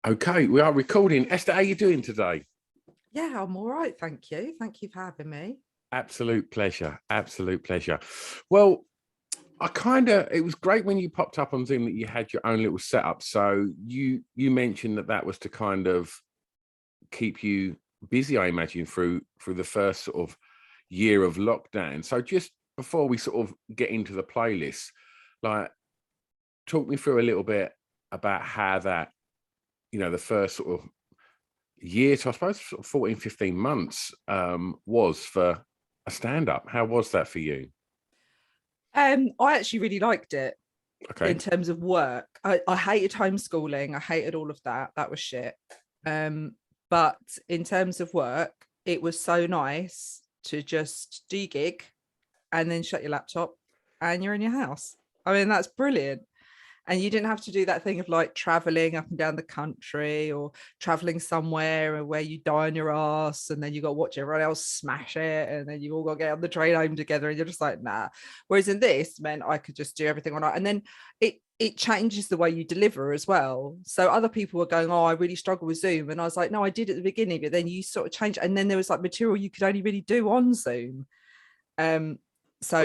Okay, we are recording. Esther, how are you doing today? Yeah, I'm all right. Thank you. Thank you for having me. Absolute pleasure. Absolute pleasure. Well, it was great when you popped up on Zoom that you had your own little setup. So you mentioned that was to kind of keep you busy, I imagine, through the first sort of year of lockdown. So just before we sort of get into the playlist, like talk me through a little bit about how that, the first sort of year to, I suppose, sort of 14, 15 months was for a stand-up. How was that for you? I actually really liked it in Okay. terms of work. I hated homeschooling. I hated all of that. That was shit. But in terms of work, it was so nice to just do your gig and then shut your laptop and you're in your house. I mean, that's brilliant. And you didn't have to do that thing of like traveling up and down the country or traveling somewhere where you die on your ass and then you got to watch everyone else smash it and then you all got to get on the train home together and you're just like, nah. Whereas in this meant I could just do everything on it. And then it changes the way you deliver as well. So other people were going, oh, I really struggle with Zoom. And I was like, no, I did at the beginning, but then you sort of change. And then there was like material you could only really do on Zoom. So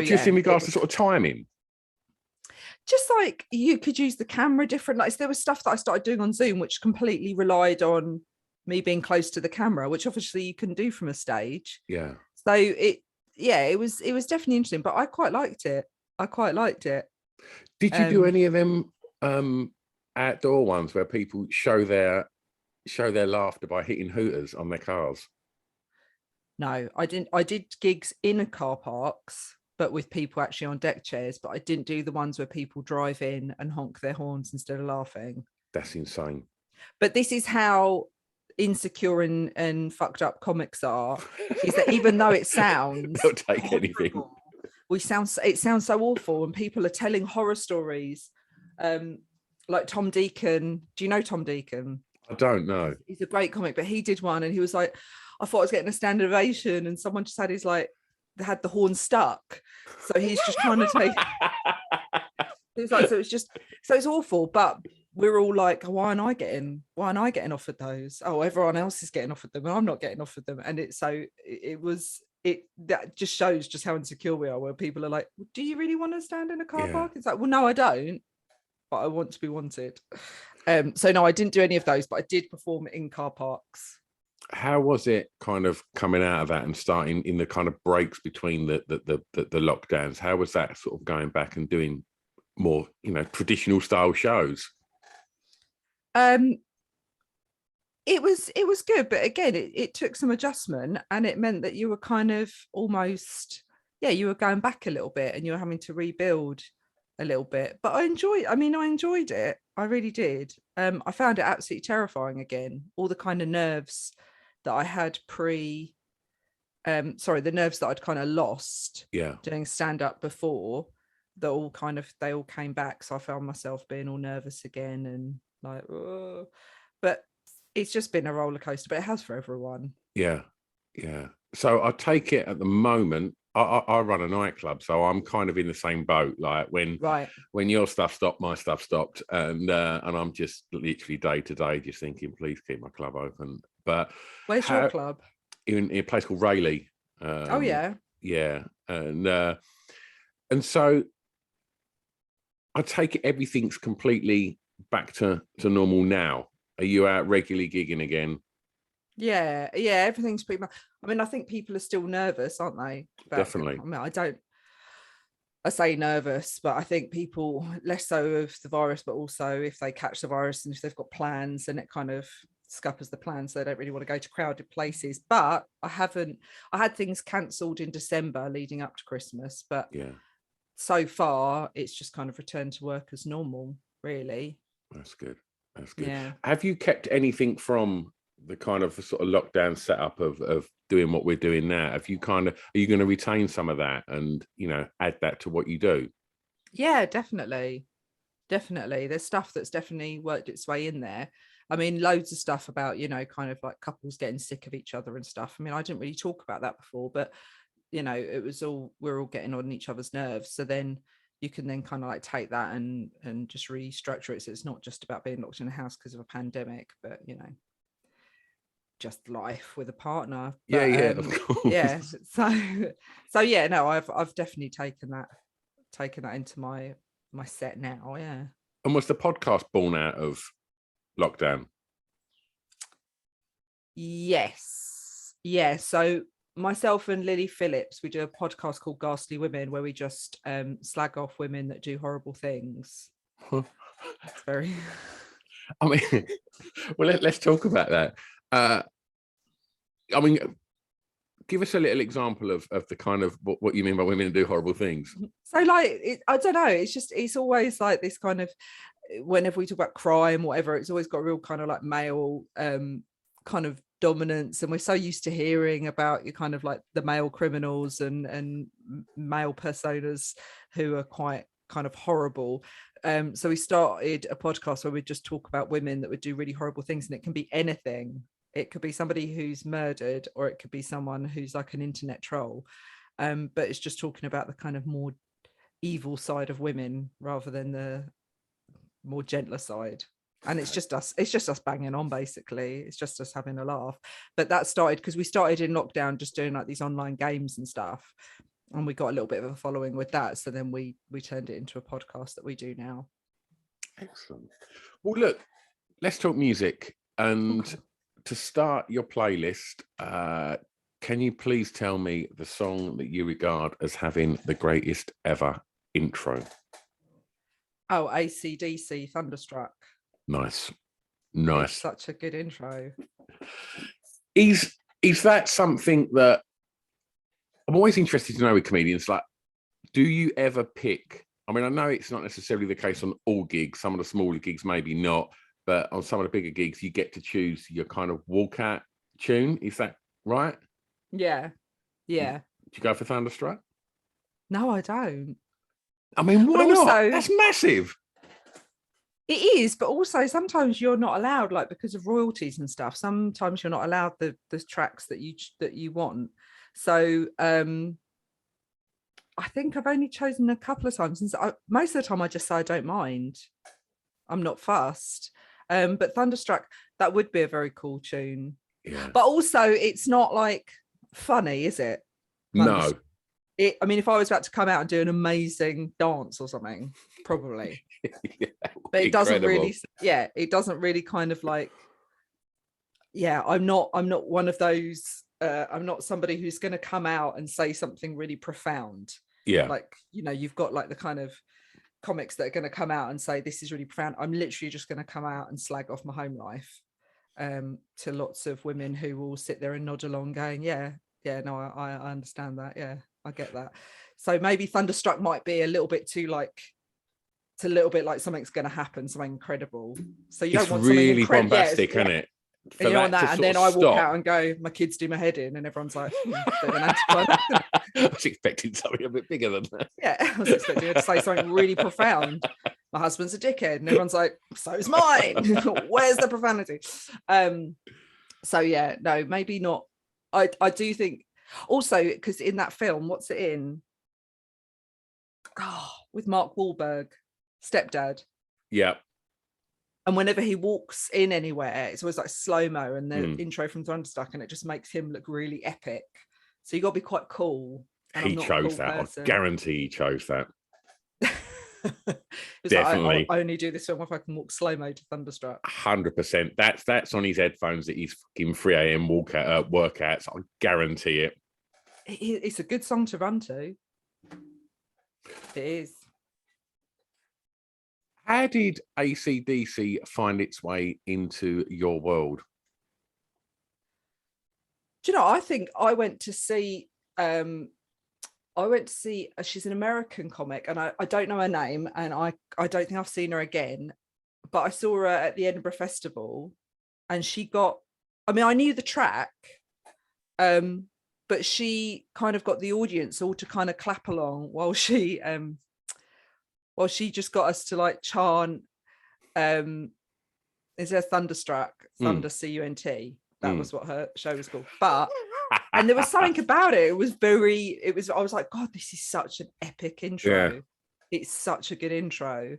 Just yeah, in regards to sort of timing. just like you could use the camera different. Like there was stuff that I started doing on Zoom which completely relied on me being close to the camera, which obviously you can do from a stage. Yeah. So it was definitely interesting, but I quite liked it. I quite liked it. Did you do any of them outdoor ones where people show their laughter by hitting hooters on their cars? No, I didn't. I did gigs in car parks, but with people actually on deck chairs, but I didn't do the ones where people drive in and honk their horns instead of laughing. That's insane. But this is how insecure and fucked up comics are, is that even though it sounds They'll take anything. horrible, it sounds so awful, and people are telling horror stories. Like Tom Deacon. Do you know Tom Deacon? I don't know. He's a great comic, but he did one and he was like, I thought I was getting a standing ovation, and someone just had his like they had the horn stuck. So he's just trying to take it was like, so it's awful, but we're all like, why aren't I getting offered those? Oh, everyone else is getting offered them and I'm not getting offered them. And it that just shows just how insecure we are, where people are like, do you really want to stand in a car Yeah. park? It's like, well, no, I don't, but I want to be wanted. So no, I didn't do any of those, but I did perform in car parks. How was it kind of coming out of that and starting in the kind of breaks between the lockdowns? How was that sort of going back and doing more, traditional style shows? Um, it was good, but again, it took some adjustment, and it meant that you were kind of almost, yeah, you were going back a little bit, and you were having to rebuild a little bit. But I enjoyed it. I really did. I found it absolutely terrifying again. All the kind of nerves that I had the nerves that I'd kind of lost Yeah. doing stand up before, they all came back. So I found myself being all nervous again and like, oh. But it's just been a roller coaster, but it has for everyone. Yeah. Yeah. So I take it at the moment, I run a nightclub, so I'm kind of in the same boat. Like Right. when your stuff stopped, my stuff stopped, and I'm just literally day to day just thinking, please keep my club open. But Where's your club? in a place called Rayleigh. Oh yeah. Yeah, and so I take it everything's completely back to normal now. Are you out regularly gigging again? Yeah, everything's pretty much. I mean, I think people are still nervous, aren't they? Definitely. I mean, I say nervous, but I think people less so of the virus, but also if they catch the virus and if they've got plans, and it kind of scuppers the plans. So they don't really want to go to crowded places. But I had things cancelled in December leading up to Christmas, but Yeah, so far it's just kind of returned to work as normal, really. that's good. That's good. Yeah. Have you kept anything from the kind of sort of lockdown setup of doing what we're doing now? Are you going to retain some of that and add that to what you do? Yeah, definitely. Definitely. There's stuff that's definitely worked its way in there. I mean, loads of stuff about, kind of like couples getting sick of each other and stuff. I mean, I didn't really talk about that before, but we're all getting on each other's nerves. So then, you can then kind of like take that and just restructure it, so it's not just about being locked in a house because of a pandemic, but you know, just life with a partner. But, Of course. yeah, so yeah, no, I've definitely taken that into my set now. Yeah. And was the podcast born out of lockdown? Yes. Yeah. So myself and Lily Phillips, we do a podcast called Ghastly Women, where we just slag off women that do horrible things. It's very I mean, well, let's talk about that. I mean, give us a little example of the kind of what you mean by women who do horrible things. So like, I don't know, it's always like this kind of, whenever we talk about crime, whatever, it's always got a real kind of like male kind of dominance, and we're so used to hearing about your kind of like the male criminals and male personas who are quite kind of horrible. So we started a podcast where we just talk about women that would do really horrible things, and it can be anything. It could be somebody who's murdered, or it could be someone who's like an internet troll. But it's just talking about the kind of more evil side of women rather than the more gentler side. And it's just us banging on, basically. It's just us having a laugh. But that started because we started in lockdown just doing like these online games and stuff, and we got a little bit of a following with that, so then we turned it into a podcast that we do now. Excellent. Well, look, let's talk music. And Okay. to start your playlist, can you please tell me the song that you regard as having the greatest ever intro? Oh, AC/DC, Thunderstruck. Nice. It's such a good intro. Is that something that I'm always interested to know with comedians? Like, do you ever pick? I mean, I know it's not necessarily the case on all gigs. Some of the smaller gigs, maybe not, but on some of the bigger gigs, you get to choose your kind of walkout tune. Is that right? Yeah. Do you go for Thunderstruck? No, I don't. I mean, why also, not? That's massive. It is, but also sometimes you're not allowed, like because of royalties and stuff. Sometimes you're not allowed the tracks that you want. So I think I've only chosen a couple of times, and most of the time I just say I don't mind. I'm not fussed. But Thunderstruck, that would be a very cool tune. Yeah. But also, it's not like funny, is it? No. I mean, if I was about to come out and do an amazing dance or something, probably. Yeah, but it doesn't incredible. it doesn't really kind of like, I'm not one of those, I'm not somebody who's going to come out and say something really profound. Yeah. Like, you know, you've got like the kind of comics that are going to come out and say this is really profound. I'm literally just going to come out and slag off my home life to lots of women who will sit there and nod along going, no, I understand that. Yeah, I get that. So maybe Thunderstruck might be a little bit too like, it's a little bit like something's going to happen, something incredible. So you don't want really something bombastic, isn't it? And you know that, and then I walk out and go, my kids do my head in, and everyone's like, I was expecting something a bit bigger than that. Yeah, I was expecting her to say something really profound. My husband's a dickhead, and everyone's like, so's mine. Where's the profanity? So yeah, no, maybe not. I do think also, because in that film, what's it in? With Mark Wahlberg, Stepdad. Yeah. And whenever he walks in anywhere, it's always like slow-mo and the intro from Thunderstruck, and it just makes him look really epic. So you got to be quite cool. He chose that. I guarantee he chose that. Definitely. Like, I only do this film if I can walk slow-mo to Thunderstruck. 100%. That's on his headphones at his fucking 3 a.m. workouts. I guarantee it. It's a good song to run to. It is. How did AC/DC find its way into your world? Do you know, I think I went to see she's an American comic, and I don't know her name, and I don't think I've seen her again, but I saw her at the Edinburgh Festival, and she got, I mean, I knew the track, but she kind of got the audience all to kind of clap along while she just got us to like chant, is there Thunderstruck, Thunder C-U-N-T. That was what her show was called. But and there was something about it. I was like, God, this is such an epic intro. It's such a good intro.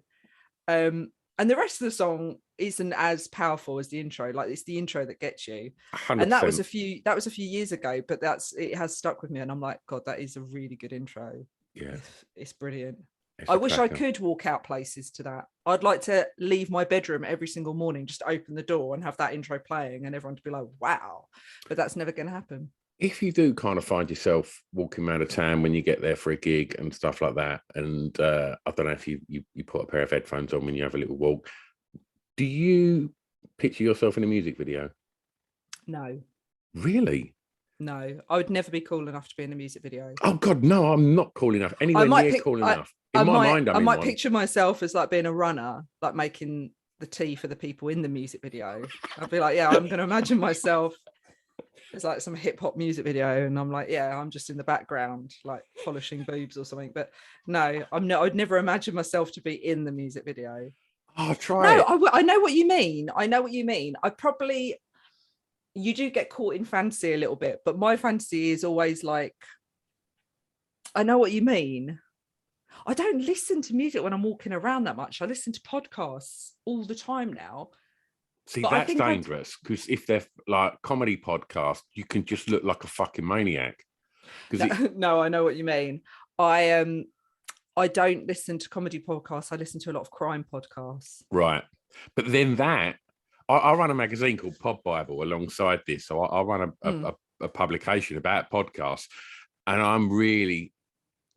And the rest of the song isn't as powerful as the intro. Like, it's the intro that gets you. 100%. And that was a few years ago, but it has stuck with me, and I'm like, God, that is a really good intro. Yeah, it's brilliant. it's I a wish I cracker. could walk out places to that. I'd like to leave my bedroom every single morning, just open the door and have that intro playing, and everyone to be like, wow. But that's never going to happen. If you do kind of find yourself walking around a town when you get there for a gig and stuff like that, and I don't know if you put a pair of headphones on when you have a little walk, do you picture yourself in a music video? No. Really? No, I would never be cool enough to be in a music video. Oh God, no! I'm not cool enough. Anywhere near cool enough. In my mind, I might picture myself as like being a runner, like making the tea for the people in the music video. I'd be like, yeah, I'm going to imagine myself. It's like some hip hop music video, and I'm like, yeah, I'm just in the background, like polishing boobs or something. But no, I'm not. I'd never imagine myself to be in the music video. Oh, try it. I know what you mean. You do get caught in fantasy a little bit, but my fantasy is always like, I know what you mean. I don't listen to music when I'm walking around that much. I listen to podcasts all the time now. See, but that's dangerous, because if they're like comedy podcasts, you can just look like a fucking maniac. No, I know what you mean. I don't listen to comedy podcasts. I listen to a lot of crime podcasts. Right. But then I run a magazine called Pod Bible alongside this. So I run a publication about podcasts. And I'm really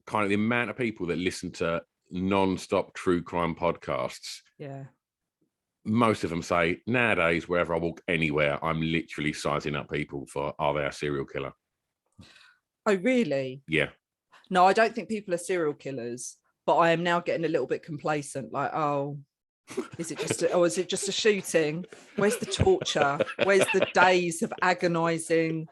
kind of the amount of people that listen to non-stop true crime podcasts. Yeah. Most of them say, nowadays, wherever I walk anywhere, I'm literally sizing up people for, are they a serial killer? Oh, really? Yeah. No, I don't think people are serial killers, but I am now getting a little bit complacent. Like, oh, is it just a shooting? Where's the torture? Where's the days of agonizing,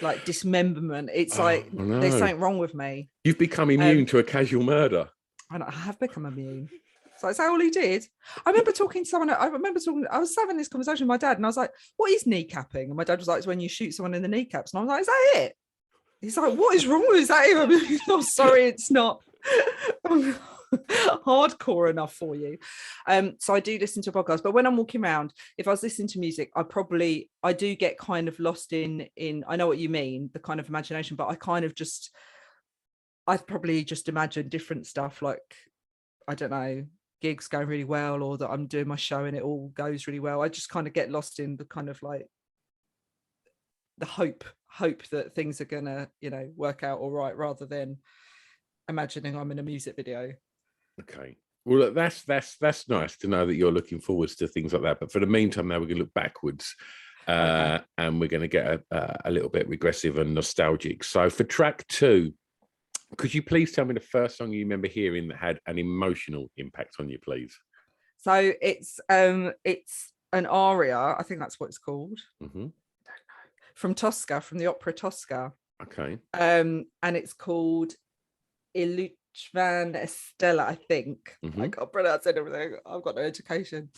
like, dismemberment? It's like, there's something wrong with me. You've become immune to a casual murder. And I have become immune. So is that all he did? I remember talking to someone. I was having this conversation with my dad, and I was like, "What is kneecapping?" And my dad was like, "It's when you shoot someone in the kneecaps." And I was like, "Is that it?" He's like, "What is wrong with that?" I'm sorry, it's not hardcore enough for you. So I do listen to podcasts, but when I'm walking around, if I was listening to music, I do get kind of lost in. I know what you mean, the kind of imagination, but I'd probably just imagine different stuff, like, I don't know, gigs going really well, or that I'm doing my show and it all goes really well. I just kind of get lost in the kind of like the hope that things are gonna, work out all right, rather than imagining I'm in a music video. Okay. Well, look, that's nice to know that you're looking forwards to things like that. But for the meantime, now we're going to look backwards, and we're going to get a little bit regressive and nostalgic. So for track 2, could you please tell me the first song you remember hearing that had an emotional impact on you, please? So it's an aria, I think that's what it's called. Mm-hmm. From Tosca, from the opera Tosca. Okay. And it's called Van Estella, I think. Mm-hmm. I can't pronounce it, everything. I've got no education.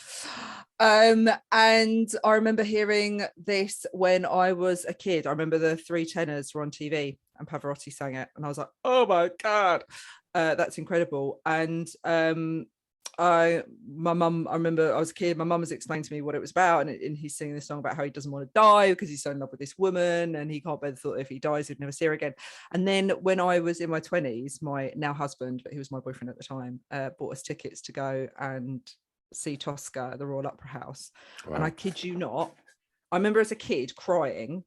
And I remember hearing this when I was a kid. I remember the Three Tenors were on TV and Pavarotti sang it, and I was like, oh my God, that's incredible. And I remember I was a kid, my mum was explaining to me what it was about, and he's singing this song about how he doesn't want to die because he's so in love with this woman, and he can't bear the thought that if he dies he'd never see her again. And then when I was in my 20s, my now husband, but he was my boyfriend at the time, bought us tickets to go and see Tosca at the Royal Opera House. Wow. And I kid you not, I remember as a kid crying.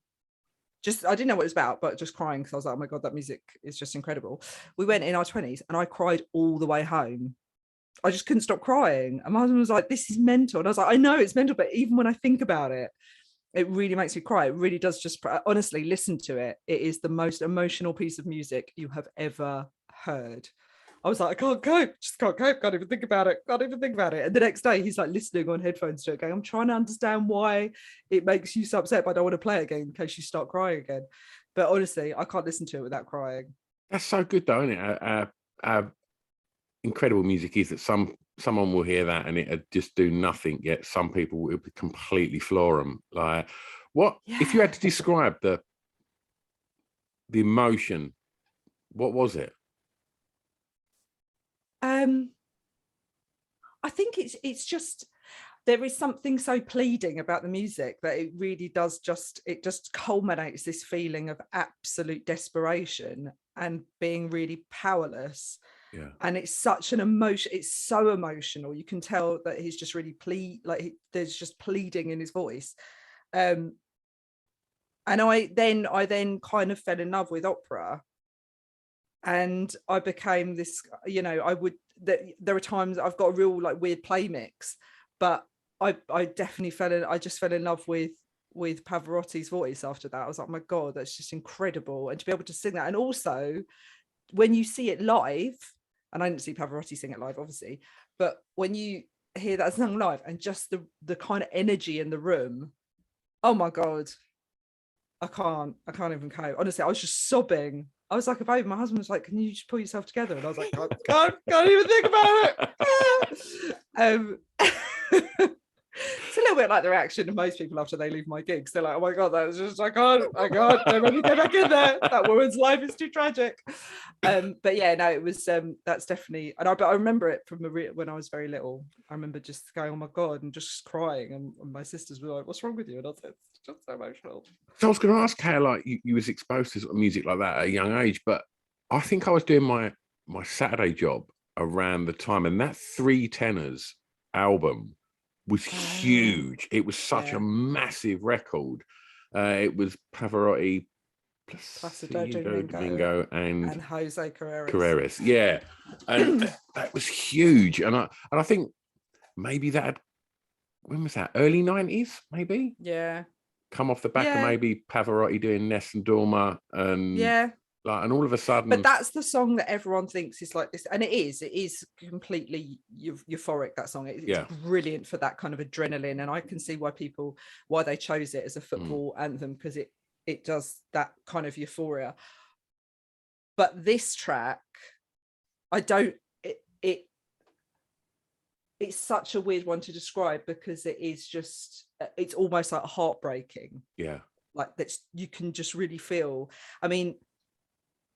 I didn't know what it was about, but just crying because I was like, oh my God, that music is just incredible. We went in our 20s and I cried all the way home. I just couldn't stop crying. And my husband was like, this is mental. And I was like, I know it's mental, but even when I think about it, it really makes me cry. It really does. Just honestly, listen to it. It is the most emotional piece of music you have ever heard. I was like, I can't cope, just can't cope, can't even think about it. And the next day he's like listening on headphones to it, going, I'm trying to understand why it makes you so upset, but I don't want to play it again in case you start crying again. But honestly, I can't listen to it without crying. That's so good though, isn't it? Incredible music is that someone will hear that and it just do nothing, yet some people will completely floor them. Like, what if you had to describe the emotion, what was it? I think it's just, there is something so pleading about the music that it really does it just culminates this feeling of absolute desperation and being really powerless. Yeah. And it's such an emotion, it's so emotional. You can tell that he's just really there's just pleading in his voice. And I then kind of fell in love with opera, and I became this, there are times I've got a real like weird play mix, but I definitely I just fell in love with Pavarotti's voice after that. I was like, oh my God, that's just incredible. And to be able to sing that, and also when you see it live, and I didn't see Pavarotti sing it live, obviously, but when you hear that sung live and just the kind of energy in the room, oh my God, I can't even cope. Honestly, I was just sobbing. I was like a baby. My husband was like, can you just pull yourself together? And I was like, can't even think about it. It's a little bit like the reaction of most people after they leave my gigs. They're like, oh my God, that was just, I can't, don't let me go back in there. That woman's life is too tragic. But yeah, no, it was, that's definitely, but I remember it from when I was very little. I remember just going, oh my God, and just crying. And my sisters were like, what's wrong with you? And I was like, it's just so emotional. So I was going to ask how, like, you was exposed to sort of music like that at a young age, but I think I was doing my Saturday job around the time, and that Three Tenors album was huge. It was such a massive record. It was Pavarotti, Placido Domingo and Jose Carreras. Yeah, and that was huge. And I think maybe when was that? Early 90s, maybe. Yeah. Come off the back of maybe Pavarotti doing Ness and Dorma, and and all of a sudden. But that's the song that everyone thinks is like this, and it is completely euphoric. That song, it's brilliant for that kind of adrenaline, and I can see why they chose it as a football anthem, because it does that kind of euphoria. But this track, it's such a weird one to describe, because it's almost like heartbreaking. Yeah. Like that, you can just really feel. I mean,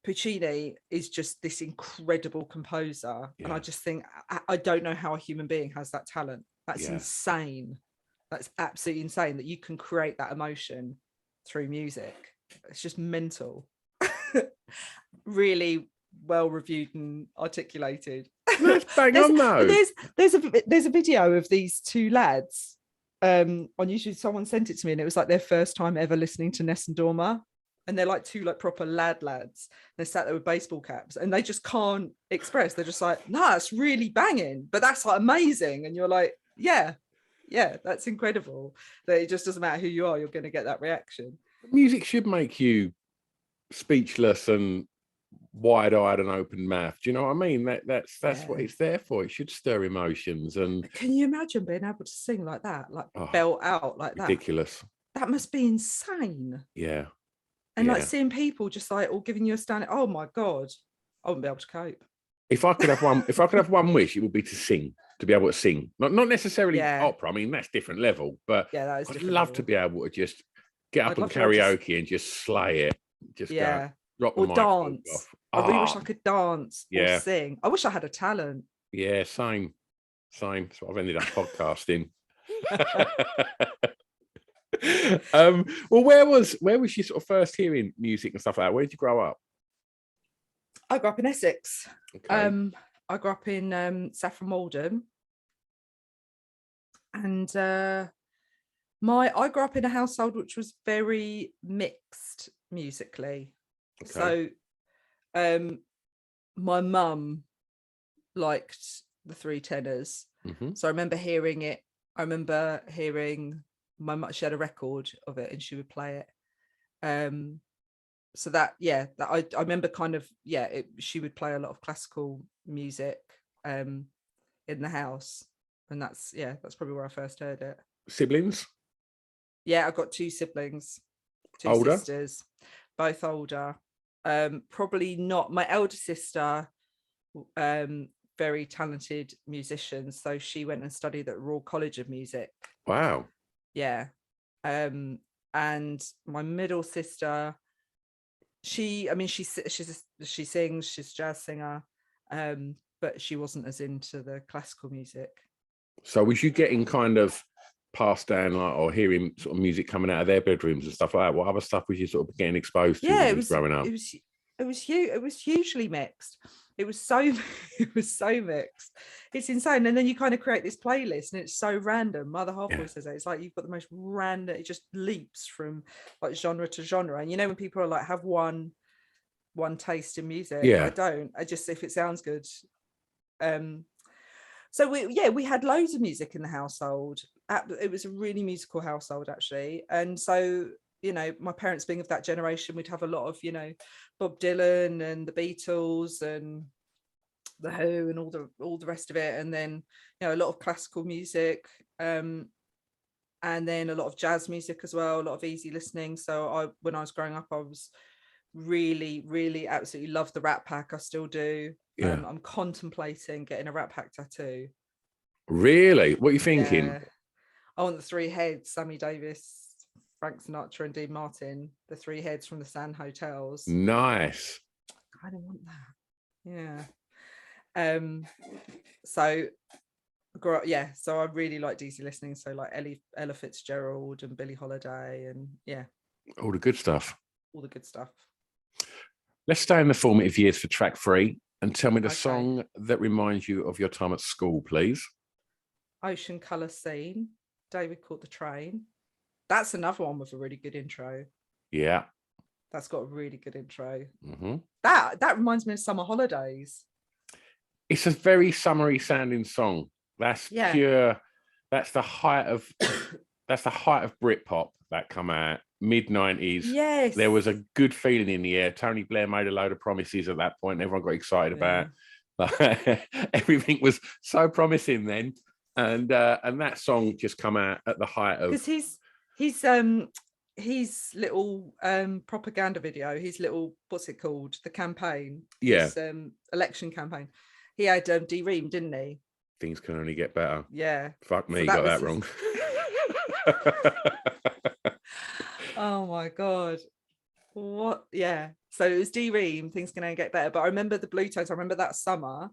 Puccini is just this incredible composer. And I just think, I don't know how a human being has that talent. That's insane. That's absolutely insane that you can create that emotion through music. It's just mental. Really well reviewed and articulated. Let's bang on though. There's a video of these two lads on YouTube. Someone sent it to me, and it was like their first time ever listening to Ness and Dorma, and they're like two like proper lads. They sat there with baseball caps, and they just can't express. They're just like, no, it's really banging, but that's like amazing. And you're like, yeah, that's incredible. That it just doesn't matter who you are, you're going to get that reaction. Music should make you speechless and wide-eyed and open mouth. Do you know what I mean? That's what it's there for. It should stir emotions. And can you imagine being able to sing like that, like belt out like that? Ridiculous. That must be insane. Yeah. And like seeing people just like all giving you a stand. Oh my God, I wouldn't be able to cope. If I could have one wish, it would be to sing, to be able to sing. Not necessarily opera. I mean, that's different level, but I'd love to be able to just get up and karaoke and just slay it. Just go rock the mic dance. off. I really wish I could dance or sing. I wish I had a talent. Yeah, same. That's what I've ended up podcasting. Well, where was you sort of first hearing music and stuff like that? Where did you grow up? I grew up in Essex. Okay. I grew up in Saffron Walden, and I grew up in a household which was very mixed musically. Okay. So my mum liked the Three Tenors. Mm-hmm. So I remember hearing it. I remember hearing my mum, she had a record of it and she would play it. So that I remember kind of, she would play a lot of classical music in the house. And that's probably where I first heard it. Siblings? Yeah, I've got two siblings, two older? Sisters, both older. Probably not my elder sister, very talented musician, so she went and studied at Royal College of Music. Wow. Yeah. And my middle sister, she sings, she's a jazz singer, but she wasn't as into the classical music. So was you getting kind of passed down, like, or hearing sort of music coming out of their bedrooms and stuff like that? What other stuff was you sort of getting exposed to Yeah, when you was growing up? It was hugely mixed. It was so it was so mixed. It's insane. And then you kind of create this playlist and it's so random. My other half always says that. It's like you've got the most random, it just leaps from like genre to genre. And you know when people are like have one taste in music. Yeah. I don't. I just, if it sounds good. So we had loads of music in the household. It was a really musical household actually. And so, you know, my parents being of that generation, we'd have a lot of, you know, Bob Dylan and the Beatles and the Who and all the rest of it. And then, you know, a lot of classical music, and then a lot of jazz music as well, a lot of easy listening. So when I was growing up, I was really absolutely love the Rat Pack. I still do. Yeah. I'm contemplating getting a Rat Pack tattoo. Really? What are you thinking? Yeah. I want the three heads: Sammy Davis, Frank Sinatra, and Dean Martin. The three heads from the Sand Hotels. Nice. I kind of want that. Yeah. So so I really like easy listening. So like Ella Fitzgerald and Billie Holiday, and All the good stuff. all the good stuff. Let's stay in the formative years for track 3 and tell me the Okay. song that reminds you of your time at school, please. Ocean Colour Scene, David Caught the Train. That's another one with a really good intro. Yeah. That's got a really good intro. Mm-hmm. That reminds me of summer holidays. It's a very summery sounding song. That's pure. That's the height of Britpop that come out mid-90s. Yes. There was a good feeling in the air. Tony Blair made a load of promises at that point. Everyone got excited about. But everything was so promising then. And that song just come out at the height of, because his little propaganda video, his little, what's it called, the campaign, his election campaign, he had D-Ream, didn't he? Things can only get better. Yeah. Fuck me, so got that wrong. Oh my god. What? Yeah. So it was D-Ream, Things Can Only Get Better. But I remember the Blue Tones. I remember that summer.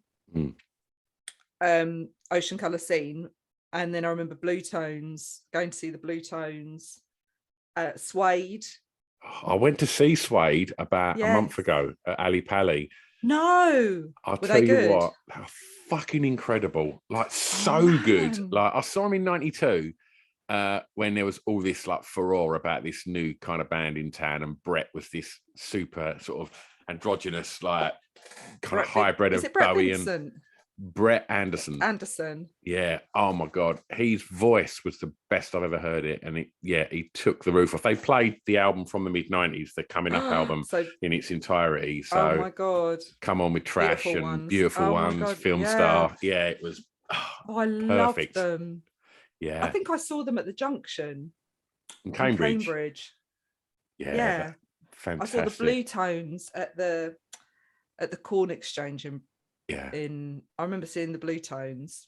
Ocean Colour Scene. And then I remember Blue Tones, going to see the Blue Tones. Suede. I went to see Suede about a month ago at Ali Pali. No. I'll tell you what, they were fucking incredible. Like, so good. Like, I saw him in 92 when there was all this like furore about this new kind of band in town, and Brett was this super sort of androgynous, like kind of hybrid of Bowie and Brett Anderson. Yeah. Oh my god, his voice was the best I've ever heard it, and he took the roof off. They played the album from the mid-90s, the Coming Up album, in its entirety. So oh my god, Come On with Trash Beautiful and Ones. Beautiful Ones, God, Film Star. Yeah, it was I loved them. Yeah, I think I saw them at the Junction in Cambridge. Yeah, fantastic. I saw the Blue Tones at the Corn Exchange in I remember seeing the Blue Tones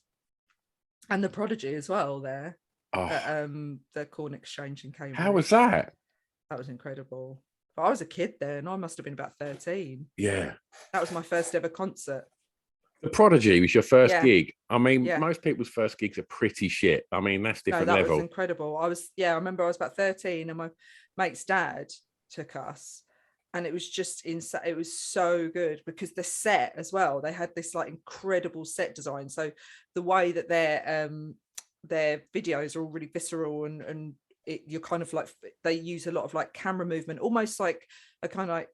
and the Prodigy as well there at the Corn Exchange in Cambridge. How was that? That was incredible. But I was a kid then. I must have been about 13. Yeah, that was my first ever concert. The Prodigy was your first gig. I mean, most people's first gigs are pretty shit. I mean, that's different level. That was incredible. I remember I was about 13 and my mate's dad took us, and it was just insane. It was so good because the set as well, they had this like incredible set design. So the way that their videos are all really visceral and you're kind of like, they use a lot of like camera movement, almost like a kind of like,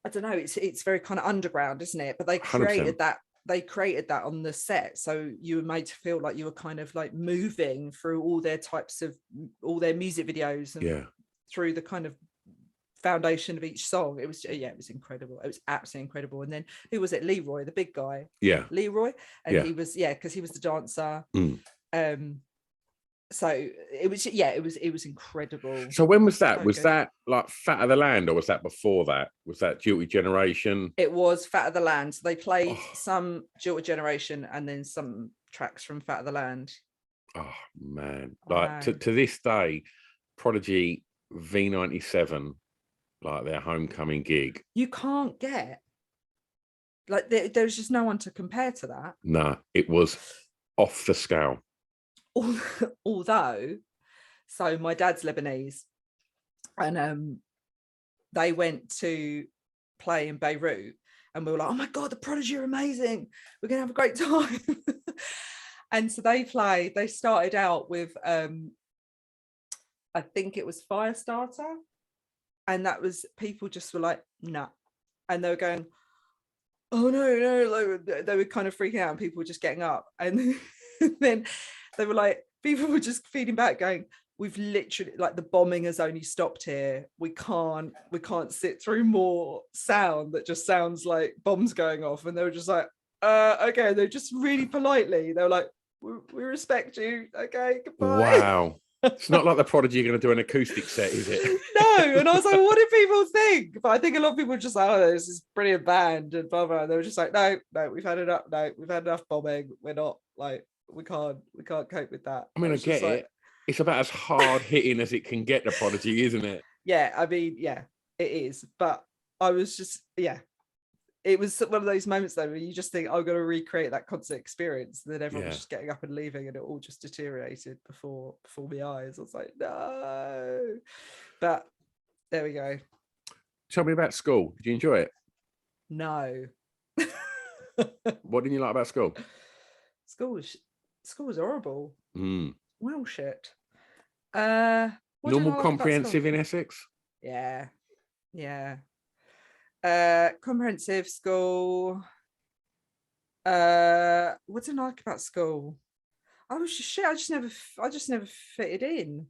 I don't know, it's very kind of underground, isn't it? But they created 100%. They created that on the set, so you were made to feel like you were kind of like moving through all their music videos and through the kind of foundation of each song. It was it was incredible. It was absolutely incredible. And then who was it? Leroy, the big guy. Leroy, and he was because he was the dancer. So it was incredible. So when was that? Was that like Fat of the Land, or was that before that? Was that Jilted Generation? It was Fat of the Land. So they played some Jilted Generation and then some tracks from Fat of the Land. Oh man, like to this day, Prodigy V97, like their homecoming gig. You can't get Like there was just no one to compare to that. No, it was off the scale. Although, so my dad's Lebanese, and they went to play in Beirut, and we were like, oh my God, the Prodigy are amazing. We're going to have a great time. And so they started out with, I think it was Firestarter. And that was, people just were like, nah. And they were going, oh no, like, they were kind of freaking out, and people were just getting up. And then they were like, people were just feeding back going, we've literally, like, the bombing has only stopped here. We can't sit through more sound that just sounds like bombs going off. And they were just like, okay. They're just really politely, they were like, we respect you. Okay, goodbye. Wow. It's not like the Prodigy are going to do an acoustic set, is it? No. And I was like, what do people think? But I think a lot of people were just like, oh, this is a brilliant band and blah blah. And they were just like, no, we've had enough. No, we've had enough bombing. We're not, like, we can't cope with that. I mean, I get it. It's about as hard hitting as it can get, the Prodigy, isn't it? Yeah, I mean, yeah, it is. But I was just, yeah, it was one of those moments though where you just think, I'm going to recreate that concert experience. And then everyone was just getting up and leaving, and it all just deteriorated before my eyes. I was like, no. But there we go. Tell me about school. Did you enjoy it? No. What didn't you like about school? School was horrible. Well, shit. Normal comprehensive in Essex? Yeah. Comprehensive school. What didn't I like about school? I was just shit. I just never fitted in.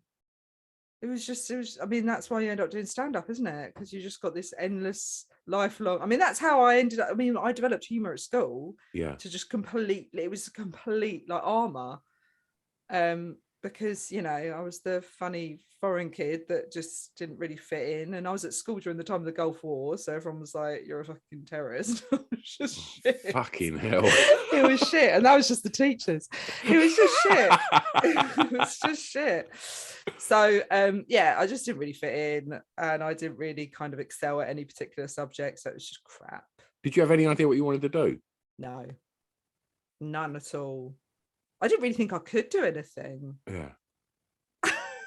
It was, I mean, that's why you end up doing stand-up, isn't it? Because you just got this endless lifelong, I mean, that's how I ended up, I mean, I developed humor at school. Yeah. To just completely, it was a complete, like, armor. Because, you know, I was the funny foreign kid that just didn't really fit in, and I was at school during the time of the Gulf War, so everyone was like, you're a fucking terrorist. It was just shit. Fucking hell. It was shit. And that was just the teachers. It was just shit. It was just shit. So yeah, I just didn't really fit in, and I didn't really kind of excel at any particular subject, so it was just crap. Did you have any idea what you wanted to do? No, none at all. I didn't really think I could do anything. Yeah.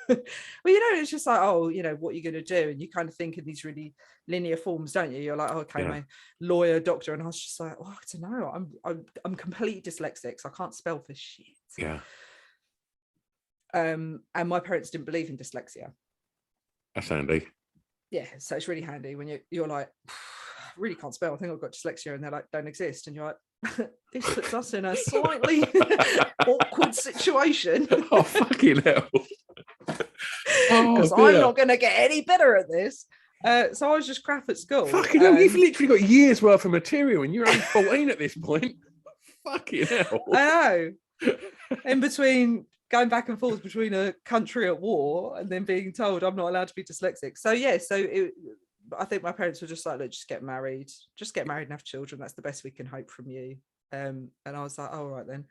Well, you know, it's just like, oh, you know, what you're going to do, and you kind of think in these really linear forms, don't you? You're like, oh, okay, my lawyer, doctor, and I was just like, oh, I don't know, I'm completely dyslexic, so I can't spell for shit. Yeah. And my parents didn't believe in dyslexia. That's handy. Yeah, so it's really handy when you're like, I really can't spell, I think I've got dyslexia, and they're like, don't exist, and you're like, this puts us in a slightly awkward situation. Oh, fucking hell. Because I'm not going to get any better at this. So I was just crap at school. Fucking hell, you've literally got years worth of material, and you're only 14 at this point. Fucking hell. I know. In between going back and forth between a country at war and then being told I'm not allowed to be dyslexic. So yeah, I think my parents were just like, look, just get married and have children. That's the best we can hope from you. And I was like, oh, all right then.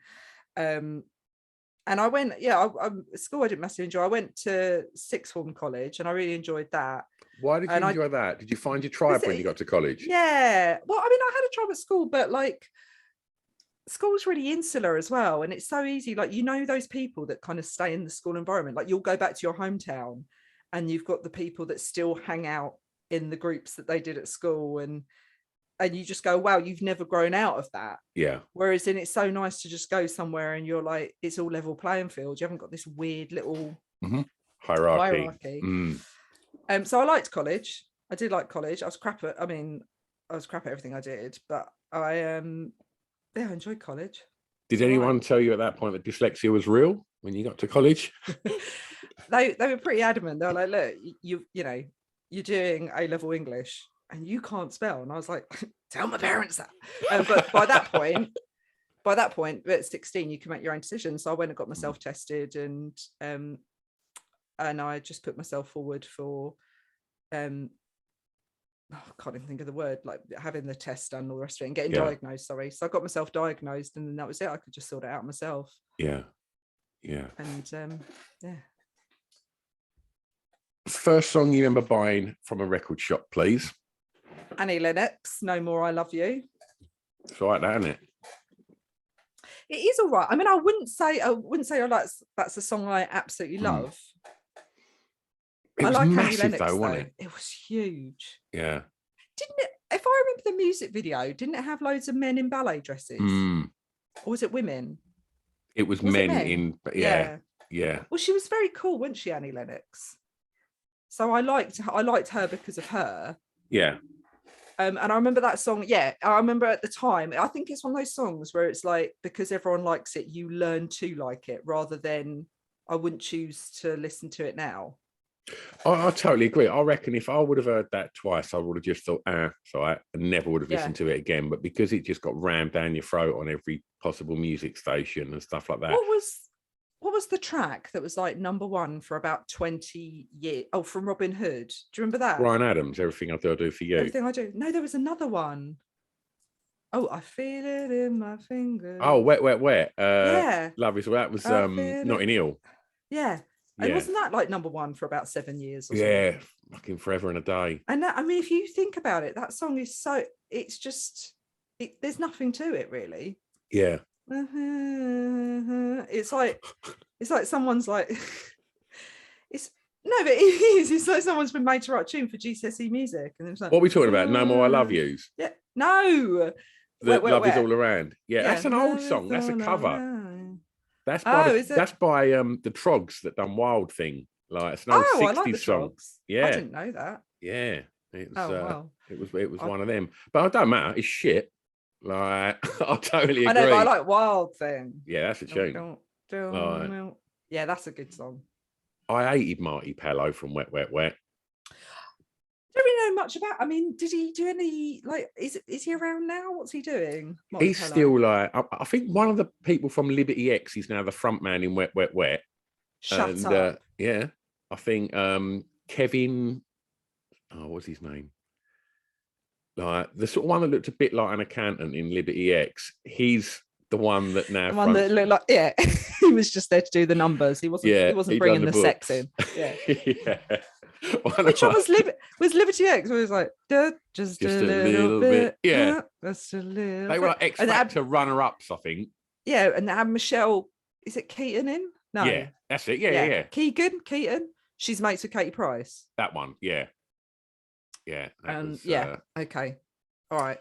And I went, school I didn't massively enjoy. I went to sixth form college, and I really enjoyed that. Why did you enjoy that? Did you find your tribe when you got to college? Yeah. Well, I mean, I had a tribe at school, but like, school's really insular as well. And it's so easy. Like, you know, those people that kind of stay in the school environment, like you'll go back to your hometown and you've got the people that still hang out in the groups that they did at school, and you just go, wow, you've never grown out of that. Yeah. Whereas then it's so nice to just go somewhere and you're like, it's all level playing field. You haven't got this weird little hierarchy. So I liked college. I did like college. I was crap at everything I did, but I enjoyed college. Did anyone tell you at that point that dyslexia was real when you got to college? They were pretty adamant. They were like, look, you know, you're doing A-level English and you can't spell. And I was like, tell my parents that. But by that point, at 16, you can make your own decisions. So I went and got myself tested, and I just put myself forward for, I can't even think of the word, like having the test done and all the rest of it, and getting diagnosed. Sorry. So I got myself diagnosed, and then that was it. I could just sort it out myself. Yeah. Yeah. And yeah. First song you remember buying from a record shop, please? Annie Lennox, No More I Love You. It's all right, that, isn't it? It is all right. I mean, I wouldn't say that's a song I absolutely love. It I was like Annie massive Lennox, though, wasn't it? It was huge. Yeah. Didn't it? If I remember the music video, didn't it have loads of men in ballet dresses? Or was it women? It was it men men? in, yeah. Well, she was very cool, wasn't she, Annie Lennox? So I liked her because of her. Yeah. And I remember that song. Yeah, I remember at the time. I think it's one of those songs where it's like, because everyone likes it, you learn to like it, rather than I wouldn't choose to listen to it now. I totally agree. I reckon if I would have heard that twice, I would have just thought, so I never would have listened to it again. But because it just got rammed down your throat on every possible music station and stuff like that. What was the track that was like number one for about 20 years? Oh, from Robin Hood. Do you remember that? Bryan Adams, Everything I Do for You. Everything I Do. No, there was another one. Oh, I feel it in my fingers. Oh, Wet, Wet, Wet. Yeah. Love is that was Notting Hill. Yeah. And wasn't that like number one for about 7 years or something? Yeah, fucking forever and a day. And that, I mean, if you think about it, that song is it's just, there's nothing to it really. Yeah. It's like someone's like, but it is. It's like someone's been made to write a tune for GCSE music. And it's like, what are we talking about? No More I Love Yous? Yeah. No. Love is all around. Yeah, that's an old song. That's a cover. That's by the Trogs that done Wild Thing. Like it's an old 60s I like the song. Trogs. Yeah. I didn't know that. Yeah. It was wow. It was one of them. But it don't matter, it's shit. Like I totally agree. I know, but I like Wild Thing. Yeah, that's a tune. Yeah, that's a good song. I hated Marty Pellow from Wet, Wet, Wet. Don't really know much about. I mean, did he do any is he around now? What's he doing? Marty Pellow? Still like I think one of the people from Liberty X is now the front man in Wet, Wet, Wet. Shut up. Yeah. I think Kevin, what's his name? Like the sort of one that looked a bit like an accountant in Liberty X. He's the one that now. The one that looked like he was just there to do the numbers. He wasn't. He wasn't bringing the sex in. Yeah. Yeah. Which one was Liberty X? Where it was like just a little bit. Yeah. Just a little. They were like X Factor runner-ups, I think. Yeah, and they had Michelle. Is it Keaton in? No. Yeah, that's it. Yeah. Keaton. She's mates with Katie Price. That one. Yeah. Yeah. Okay. All right.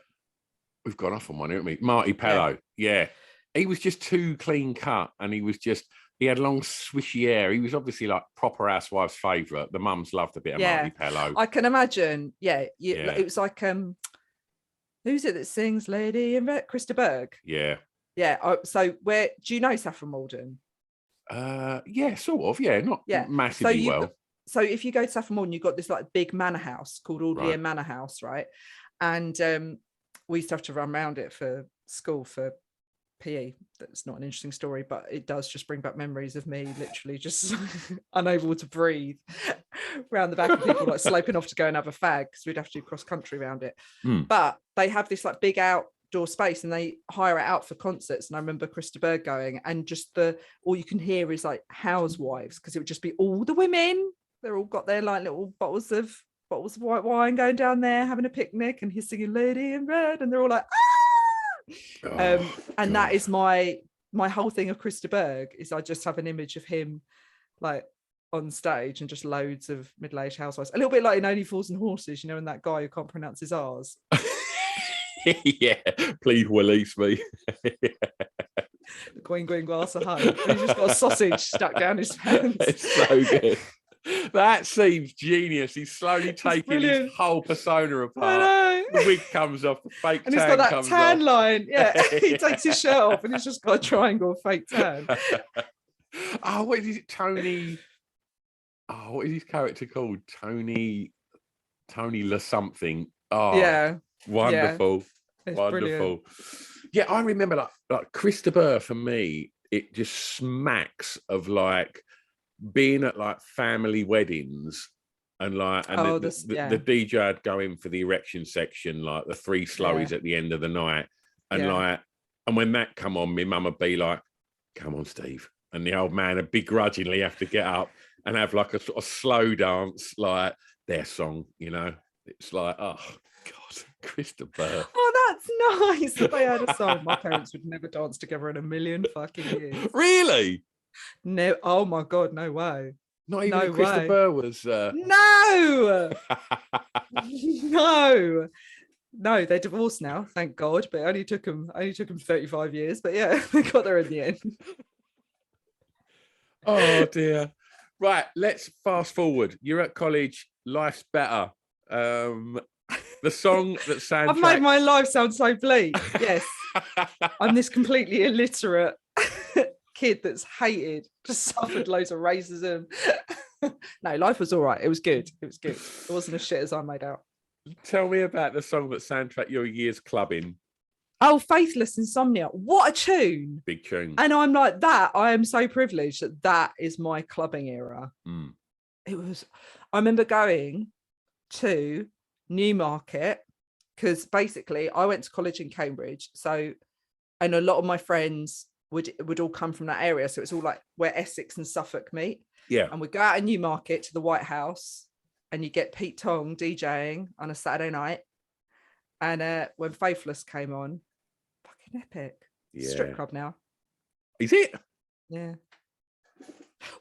We've gone off on one, haven't we? Marty Pellow. Yeah. He was just too clean cut, and he had long swishy hair. He was obviously like proper housewife's favourite. The mums loved a bit of Marty Pellow. I can imagine. Yeah. It was like who's it that sings Lady in Red? Krista Berg. Yeah. Yeah. So where do you know Saffron Walden? Yeah, sort of. Yeah, not massively well. So if you go to Saffron Walden, you've got this like big manor house called Audley Manor House, right? And we used to have to run around it for school for PE. That's not an interesting story, but it does just bring back memories of me literally just unable to breathe around the back of people like sloping off to go and have a fag because we'd have to do cross country around it. But they have this like big outdoor space and they hire it out for concerts. And I remember Krista Berg going, and just all you can hear is like housewives, because it would just be all the women. They're all got their like little bottles of white wine going down there having a picnic, and he's singing Lady in Red, and they're all like and that is my whole thing of Krista Berg is I just have an image of him like on stage and just loads of middle-aged housewives, a little bit like in Only Fools and Horses, you know, and that guy who can't pronounce his R's. Yeah, please release me. The Queen glass of home. He's just got a sausage stuck down his pants. It's so good. That seems genius. He's slowly taking his whole persona apart. The wig comes off, the fake and tan he's got that comes tan off. line. Yeah, he takes his shirt off and he's just got a triangle of fake tan. What is it? Tony. Oh, what is his character called? Tony Le something. Oh, yeah, wonderful. Yeah. Wonderful. Brilliant. Yeah, I remember like Christopher, for me, it just smacks of like being at like family weddings and like the DJ would go in for the erection section, like the three slowies at the end of the night, and and when that come on, my mum would be like, "Come on, Steve," and the old man would begrudgingly have to get up and have like a sort of slow dance, like their song, you know. It's like, oh God, Christopher. Oh, That's nice that they had a song. My parents would never dance together in a million fucking years. Really? No. Oh my God, no way. Not even No if Christopher way. Burr was. No. No. No, they're divorced now, thank God. But it only took them 35 years. But yeah, they got there in the end. Oh dear. Right, let's fast forward. You're at college, life's better. The song that soundtrack. I've made my life sound so bleak. Yes. I'm this completely illiterate kid that's hated, just suffered loads of racism. No, life was all right. It was good. It was good. It wasn't as shit as I made out. Tell me about the song that soundtrack your year's clubbing. Oh, Faithless Insomnia. What a tune. Big tune. And I'm like that. I am so privileged that is my clubbing era. Mm. It was, I remember going to Newmarket because basically I went to college in Cambridge. So, and a lot of my friends would all come from that area. So it's all like where Essex and Suffolk meet. Yeah. And we'd go out of Newmarket to the White House and you get Pete Tong DJing on a Saturday night. And when Faithless came on, fucking epic. Yeah. Strip club now. Is it? Yeah.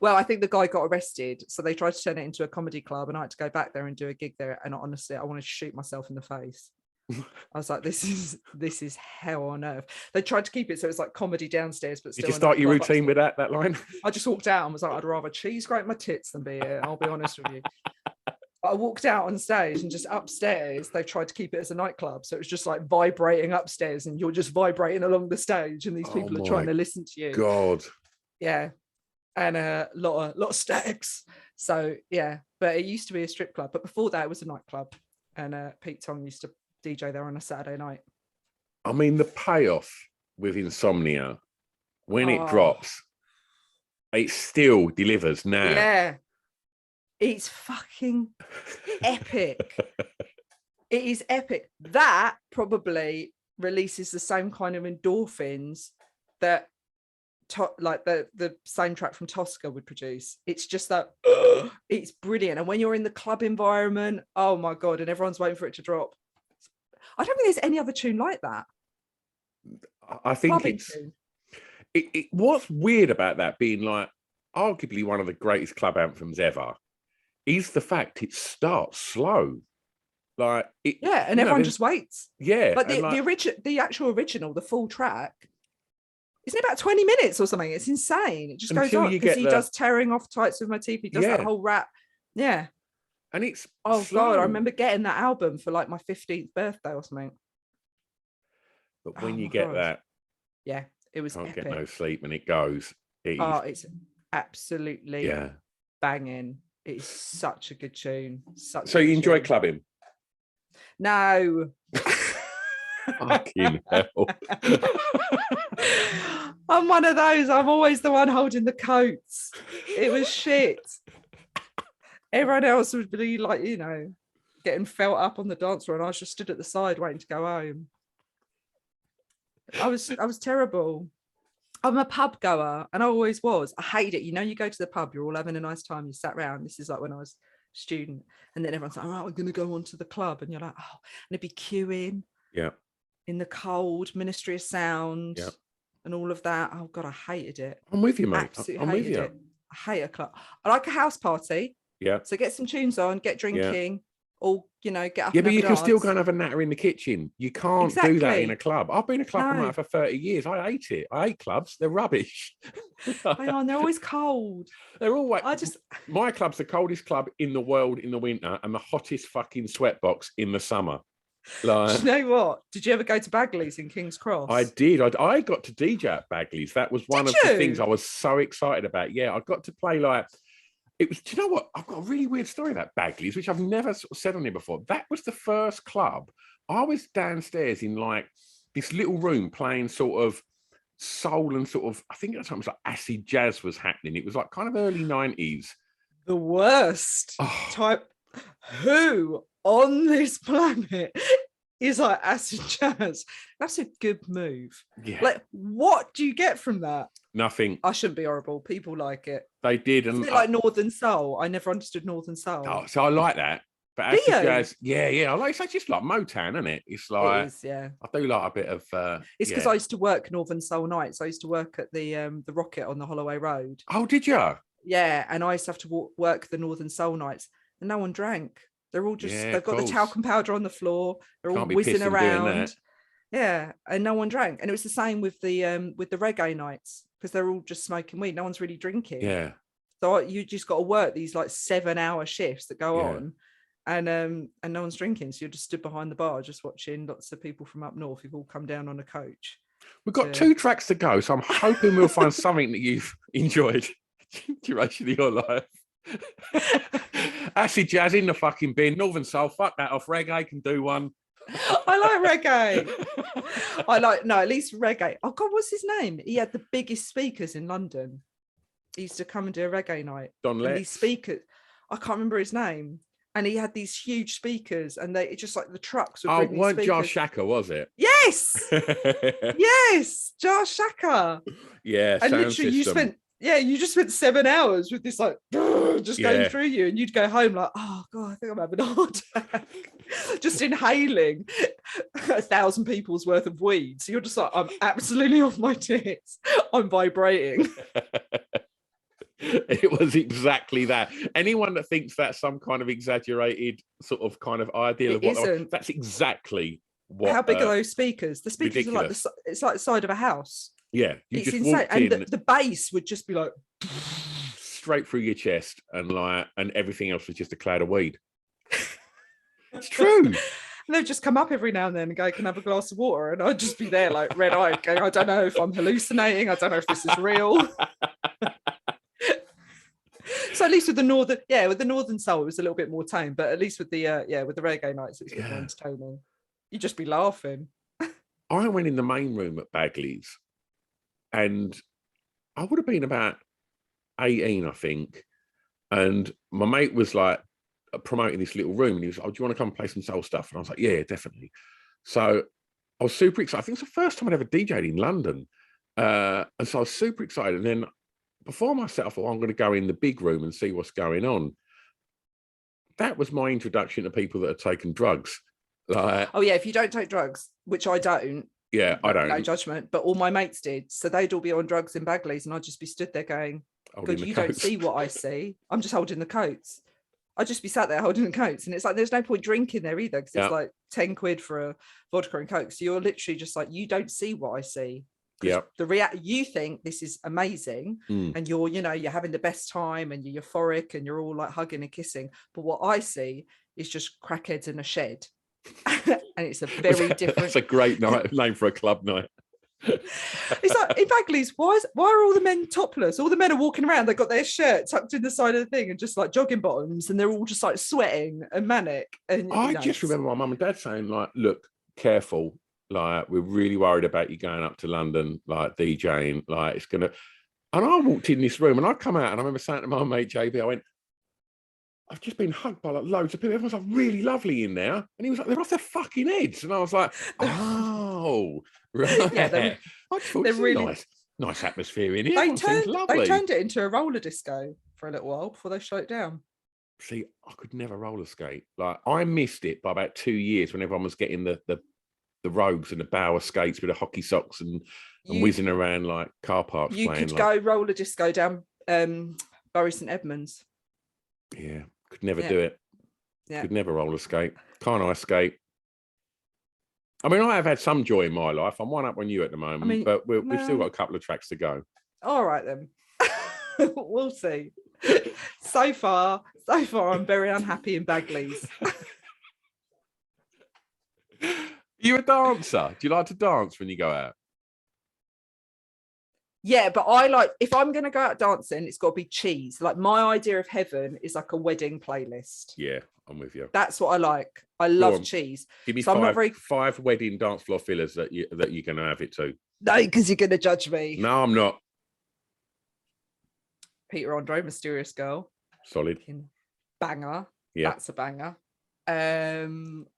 Well, I think the guy got arrested. So they tried to turn it into a comedy club and I had to go back there and do a gig there. And honestly, I wanted to shoot myself in the face. I was like, this is hell on earth. They tried to keep it so it's like comedy downstairs, but still. Did you start your routine with that line? I just walked out and was like, I'd rather cheese grate my tits than be here. I'll be honest with you. But I walked out on stage and just upstairs, they've tried to keep it as a nightclub. So it was just like vibrating upstairs and you're just vibrating along the stage and these people are trying to listen to you. God. Yeah. And a lot of stacks. So yeah, but it used to be a strip club. But before that, it was a nightclub. And Pete Tong used to DJ there on a Saturday night. I mean, the payoff with Insomnia, when it drops, it still delivers now. Yeah. It's fucking epic. It is epic. That probably releases the same kind of endorphins that like the soundtrack from Tosca would produce. It's just that it's brilliant. And when you're in the club environment, oh my God, and everyone's waiting for it to drop. I don't think there's any other tune like that. I think Clubbing it's tune. What's weird about that being like arguably one of the greatest club anthems ever is the fact it starts slow. Like it, yeah, and everyone just waits. Yeah. But the actual original, the full track, isn't it about 20 minutes or something? It's insane. It just goes on because he does Tearing Off Tights with My Teeth. He does that whole rap. Yeah. And it's God, I remember getting that album for like my 15th birthday or something. But when you get that, yeah, it was can't epic. get no sleep when it goes. It's absolutely yeah, banging. It is such a good tune. So you enjoy clubbing? No. Fucking hell. I'm one of those. I'm always the one holding the coats. It was shit. Everyone else would be like, getting felt up on the dance floor, and I was just stood at the side waiting to go home. I was terrible. I'm a pub goer, and I always was. I hate it. You go to the pub, you're all having a nice time, you sat around. This is like when I was a student, and then everyone's like, all right, we're going to go on to the club, and you're like, oh, and it'd be queuing. Yeah. In the cold, Ministry of Sound, and all of that. Oh God, I hated it. I'm with you, mate. Absolutely hated it. I hate a club. I like a house party. Yeah. So get some tunes on, get drinking, or get up. Yeah, but you can still go and have a natter in the kitchen. You can't do that in a club. I've been a club promoter for 30 years. I hate it. I hate clubs. They're rubbish. They are. And they're always cold. They're always. My club's the coldest club in the world in the winter and the hottest fucking sweatbox in the summer. Like, do you know what? Did you ever go to Bagley's in King's Cross? I did. I got to DJ at Bagley's. That was one of the things I was so excited about. Yeah, I got to play like. It was, do you know what? I've got a really weird story about Bagley's, which I've never sort of said on here before. That was the first club. I was downstairs in like this little room playing sort of soul and sort of, I think at the time it was like acid jazz was happening. It was like kind of early 90s. The worst type. Who on this planet is like acid jazz? That's a good move. Yeah. Like, what do you get from that? Nothing. I shouldn't be horrible. People like it. They did. Isn't it like Northern Soul? I never understood Northern Soul. Oh, so I like that. But Do as the you? jazz, yeah. I like it's just like Motown, isn't it? It's like It is, yeah. I do like a bit of It's because I used to work Northern Soul Nights. I used to work at the Rocket on the Holloway Road. Oh, did you? Yeah, and I used to have to work the Northern Soul Nights, and no one drank. They're all just they've of got the course. talcum powder on the floor. They're all Can't be whizzing pissing doing around. that. Yeah, and no one drank. And it was the same with the reggae nights because they're all just smoking weed. No one's really drinking. Yeah. So you just got to work these like 7-hour shifts that go Yeah. on, and no one's drinking. So you're just stood behind the bar just watching lots of people from up north who've all come down on a coach. We've got 2 tracks to go, so I'm hoping we'll find something that you've enjoyed duration of your life. Acid jazz in the fucking bin. Northern soul, fuck that off. Reggae can do one. I like reggae. No, at least reggae. Oh God, what's his name? He had the biggest speakers in London. He used to come and do a reggae night. Don and Letts. these speakers, I can't remember his name. And he had these huge speakers, and they just like the trucks would bring these weren't speakers. Jar Shaka, was it? Yes, yes, Jar Shaka. Yeah, and sound literally system. you just spent 7 hours with this like just going through you, and you'd go home like, oh God, I think I'm having a heart attack. Just inhaling 1,000 people's worth of weed. So you're just like, I'm absolutely off my tits. I'm vibrating. It was exactly that. Anyone that thinks that's some kind of exaggerated sort of kind of ideal of what isn't. That's exactly what. How big are those speakers? The speakers ridiculous. are like it's like the side of a house. Yeah, you it's just insane. walked And in the bass would just be like straight through your chest, and everything else was just a cloud of weed. It's true. And they'd just come up every now and then and go, can I have a glass of water? And I'd just be there like red-eyed going, I don't know if I'm hallucinating. I don't know if this is real. So at least with the Northern Soul, it was a little bit more tame, but at least with the with the reggae nights, it was a bit more entertaining. You'd just be laughing. I went in the main room at Bagley's, and I would have been about 18, I think. And my mate was like promoting this little room, and he was like, oh, do you want to come play some soul stuff? And I was like, yeah, definitely. So I was super excited. I think it's the first time I'd ever DJ'd in London. And so I was super excited. And then before myself, I thought, I'm going to go in the big room and see what's going on. That was my introduction to people that had taken drugs. Like, oh yeah, if you don't take drugs, which I don't. Yeah, I don't. No judgment, but all my mates did. So they'd all be on drugs in Bagley's, and I'd just be stood there going, "God, you don't see what I see. I'm just holding the coats." I'd just be sat there holding the coats, and it's like there's no point drinking there either because it's like 10 quid for a vodka and coke. So you're literally just like, you don't see what I see. Yeah. You think this is amazing, and you're having the best time, and you're euphoric, and you're all like hugging and kissing. But what I see is just crackheads in a shed, and it's a very different. That's a great name for a club night. It's like in Bagley's, why are all the men topless? All the men are walking around, they've got their shirt tucked in the side of the thing and just like jogging bottoms, and they're all just like sweating and manic. And I just remember my mum and dad saying, like, look, careful, like, we're really worried about you going up to London, like DJing, like it's gonna. And I walked in this room and I come out and I remember saying to my mate JB, I went, I've just been hugged by like loads of people. Everyone's like really lovely in there. And he was like, they're off their fucking heads. And I was like, oh, right. Yeah, I just thought they're it's really nice atmosphere in here. They turned it into a roller disco for a little while before they shut it down. See, I could never roller skate. Like I missed it by about 2 years when everyone was getting the robes and the Bauer skates with the hockey socks and whizzing around like car parks. You playing, could go roller disco down Bury St Edmunds. Yeah, could never do it. Yeah. Could never roller skate. Can't ice skate. I mean, I have had some joy in my life. I'm one up on you at the moment, but we've still got a couple of tracks to go. All right then. We'll see. So far, I'm very unhappy in Bagley's. You a dancer? Do you like to dance when you go out? Yeah, but I like, if I'm going to go out dancing, it's got to be cheese. Like my idea of heaven is like a wedding playlist. Yeah, I'm with you. That's what I like. I love cheese. Give me five wedding dance floor fillers that you're going to have it to. No, because you're going to judge me. No, I'm not. Peter Andre, Mysterious Girl. Solid. Banger. Yeah. That's a banger.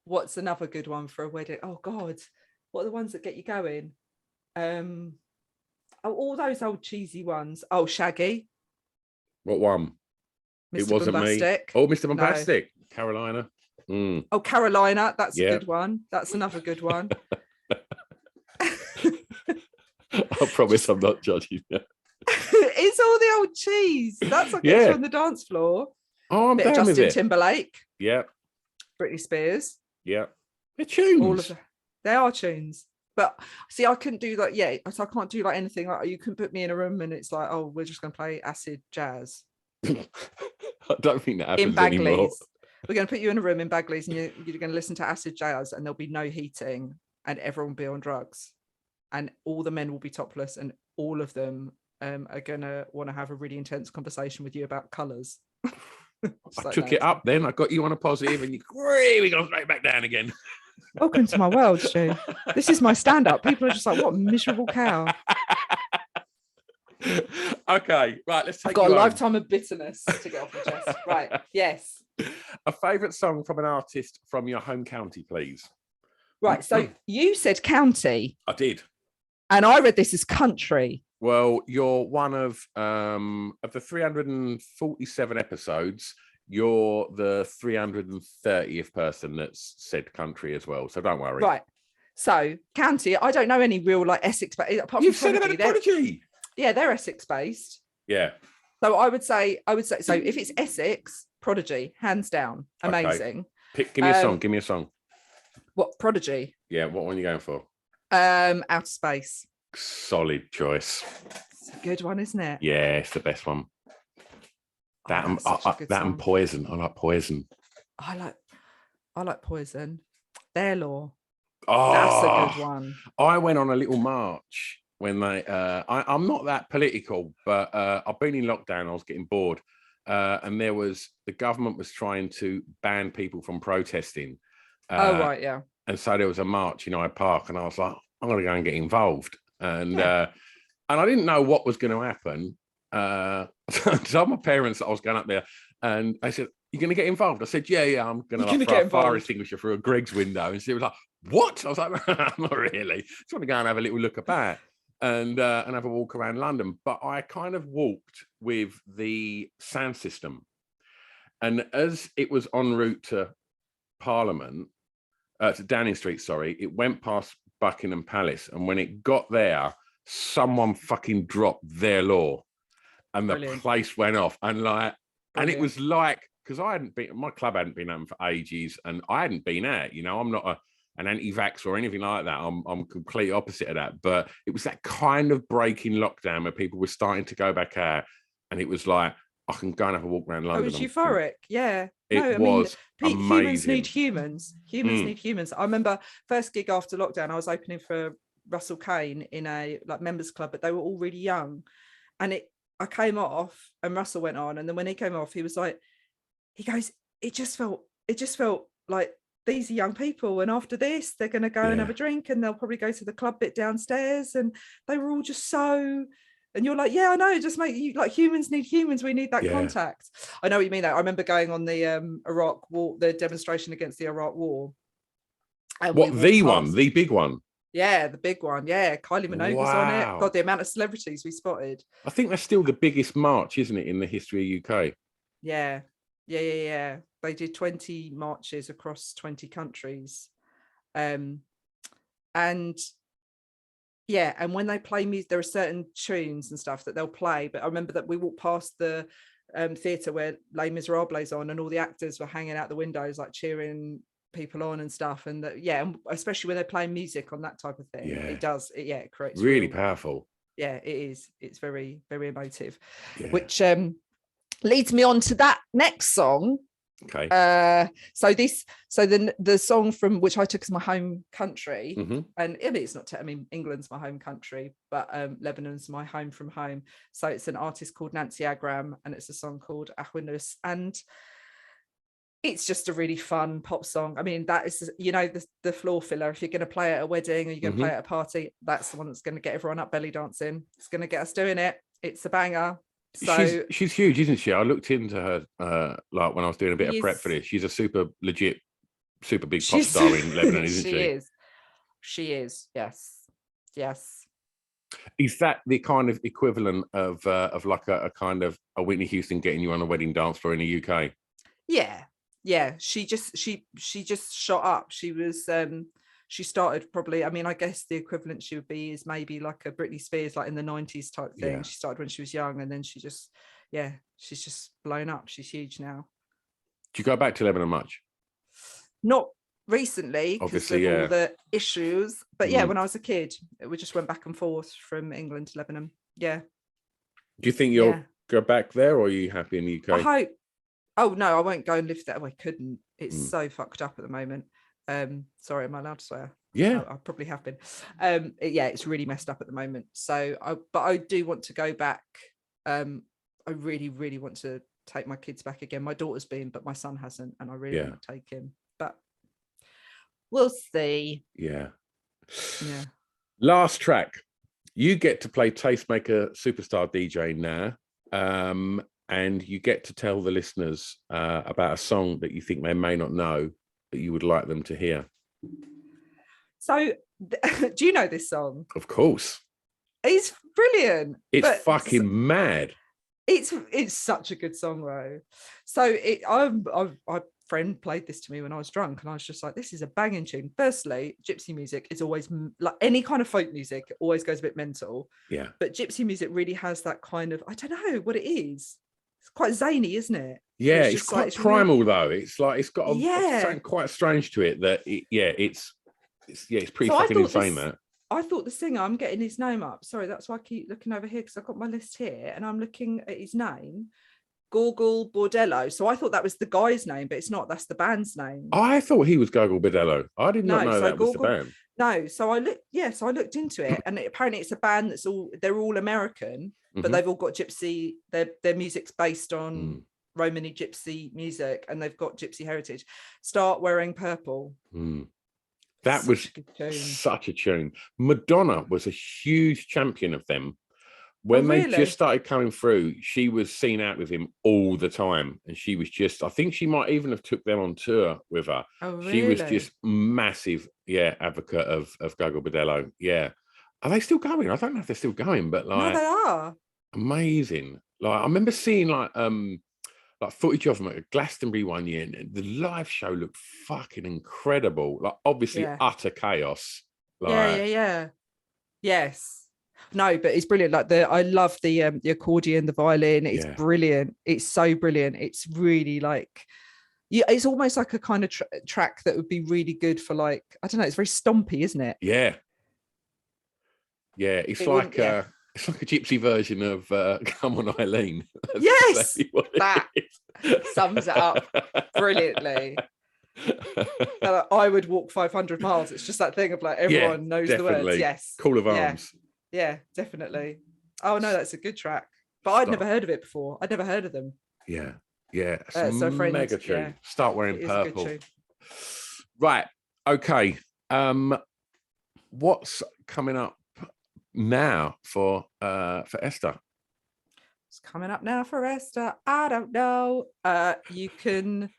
What's another good one for a wedding? Oh God, what are the ones that get you going? All those old cheesy ones. Oh, Shaggy. What one? Mr. It wasn't Bombastic. me. Oh, Mr. Bombastic. No. Carolina. Oh, Carolina, that's a Yeah. good one. That's another good one. I promise I'm not judging you. It's all the old cheese. That's what gets you on the dance floor. Oh, I'm Bit of down with Justin it. Timberlake. Yeah. Britney Spears. Yeah. They're tunes. All of them. They are tunes. But see, I couldn't do that. Yeah, so I can't do like anything. Like you can put me in a room and it's like, oh, we're just going to play acid jazz. I don't think that happens in Bagleys. anymore. We're going to put you in a room in Bagleys and you're going to listen to acid jazz and there'll be no heating and everyone will be on drugs and all the men will be topless and all of them are going to want to have a really intense conversation with you about colours. I took it up then. I got you on a positive and we go straight back down again. Welcome to my world, Stu. This is my stand-up. People are just like, what a miserable cow. Okay, right, let's take I've got a on. lifetime of bitterness to get off my chest. Right, yes. A favourite song from an artist from your home county, please. Right, so you said county. I did. And I read this as country. Well, you're one of the 347 episodes, you're the 330th person that's said country as well. So don't worry. Right. So county, I don't know any real like Essex, but apart You've from said about Prodigy. Yeah, they're Essex based. Yeah. So I would say, so if it's Essex, Prodigy, hands down, amazing. Okay. Give me a song. Give me a song. What Prodigy? Yeah. What one are you going for? Outer Space. Solid choice. It's a good one, isn't it? Yeah, it's the best one. That and Poison. I like Poison. I like Poison. Their Law. Oh, that's a good one. I went on a little march when they. I'm not that political, but I've been in lockdown. I was getting bored, and the government was trying to ban people from protesting. Oh right, yeah. And so there was a march in Hyde Park, and I was like, I'm going to go and get involved, and I didn't know what was going to happen. So I told my parents that I was going up there, and they said, "You're going to get involved?" I said, "Yeah, I'm going to throw a fire extinguisher through a Greg's window." And she was like, "What?" I was like, "Not really. Just want to go and have a little look about and have a walk around London." But I kind of walked with the sound system, and as it was en route to Parliament, to Downing Street, sorry, it went past Buckingham Palace, and when it got there, someone fucking dropped Their Law. And the place went off, and and it was like, because my club hadn't been open for ages, and I hadn't been out. You know, I'm not an anti-vax or anything like that. I'm complete opposite of that. But it was that kind of break in lockdown where people were starting to go back out, and it was like, I can go and have a walk around London. It was euphoric, yeah. It was amazing. Humans need humans. Humans need humans. I remember first gig after lockdown, I was opening for Russell Kane in a members club, but they were all really young, and I came off and Russell went on. And then when he came off, he was like, he goes, it just felt like these are young people. And after this, they're going to go and have a drink and they'll probably go to the club bit downstairs. And they were all just so, and you're like, yeah, I know, just make you like humans need humans. We need that contact. I know what you mean. I remember going on the Iraq war, the demonstration against the Iraq war. And the big one? Yeah, the big one. Yeah, Kylie Minogue was on it. God, the amount of celebrities we spotted. I think that's still the biggest march, isn't it, in the history of UK? Yeah. They did 20 marches across 20 countries. And when they play music, there are certain tunes and stuff that they'll play. But I remember that we walked past the theatre where Les Miserables on, and all the actors were hanging out the windows, like cheering people on and stuff, and especially when they're playing music on that type of thing, it creates really powerful. It is. It's very, very emotive, which leads me on to that next song. Okay. So the song from which I took as my home country, and it's not. England's my home country, but Lebanon's my home from home. So it's an artist called Nancy Agram, and it's a song called Ahwinus, and it's just a really fun pop song. I mean, that is, the floor filler. If you're going to play at a wedding or you're going to play at a party, that's the one that's going to get everyone up belly dancing. It's going to get us doing it. It's a banger. So she's huge, isn't she? I looked into her when I was doing a bit of prep for this. She's a super big pop star in Lebanon, isn't she? She is. Yes. Is that the kind of equivalent of like a kind of a Whitney Houston getting you on a wedding dance floor in the UK? Yeah, yeah, she just shot up. She was she started probably, I mean, I guess the equivalent she would be is maybe like a Britney Spears, like in the 90s type thing. Yeah. She started when she was young, and then she just, yeah, she's just blown up. She's huge now. Do you go back to Lebanon much? Not recently, because Obviously, of yeah. all the issues, but yeah, Mm. when I was a kid, we just went back and forth from England to Lebanon. Yeah. Do you think you'll go back there, or are you happy in the I UK? hope. Oh no, I won't go and live there. I couldn't. It's Mm. so fucked up at the moment. Sorry, am I allowed to swear? Yeah. I probably have been. Yeah, it's really messed up at the moment. So but I do want to go back. I really, really want to take my kids back again. My daughter's been, but my son hasn't, and I really want to take him. But we'll see. Yeah. Yeah. Last track. You get to play Tastemaker Superstar DJ now. And you get to tell the listeners about a song that you think they may not know that you would like them to hear. So, do you know this song? Of course. It's brilliant. It's fucking mad. It's such a good song, though. So my friend played this to me when I was drunk, and I was just like, this is a banging tune. Firstly, gypsy music is always like any kind of folk music, it always goes a bit mental. Yeah. But gypsy music really has that kind of, I don't know what it is. It's quite zany, isn't it? Yeah, it's quite like, primal though. It's like it's got something quite strange to it. That it's pretty fucking insane. That I thought the singer, I'm getting his name up. Sorry, that's why I keep looking over here, because I've got my list here and I'm looking at his name, Gorgol Bordello. So I thought that was the guy's name, but it's not. That's the band's name. I thought he was Gorgol Bordello. I did not know that was the band. No, so I looked into it, and apparently it's a band they're all American, but they've all got gypsy. Their music's based on Romany gypsy music, and they've got gypsy heritage. Start Wearing Purple. That was such a tune. Madonna was a huge champion of them. When they just started coming through, she was seen out with him all the time. And she was just, I think she might even have took them on tour with her. Oh, really? She was just massive, advocate of Gorgol Bordello. Yeah. Are they still going? I don't know if they're still going, but like... No, they are. Amazing. Like, I remember seeing like footage of them at a Glastonbury one year, and the live show looked fucking incredible. Like, obviously utter chaos. Like, Yes. No, but it's brilliant. Like I love the accordion, the violin. It's brilliant. It's so brilliant. It's really like, it's almost like a kind of track that would be really good for, like, I don't know. It's very stompy, isn't it? Yeah. Yeah. It's like a gypsy version of Come On Eileen. That's exactly that sums it up brilliantly. I would walk 500 miles. It's just that thing of like, everyone knows definitely. The words. Yes. Call of Arms. Yeah, definitely. Oh no, that's a good track. But I'd never heard of it before. I'd never heard of them. Yeah. It's a mega tune. Yeah. Start Wearing Purple. Right. Okay. What's coming up now for Esther? It's coming up now for Esther. I don't know. You can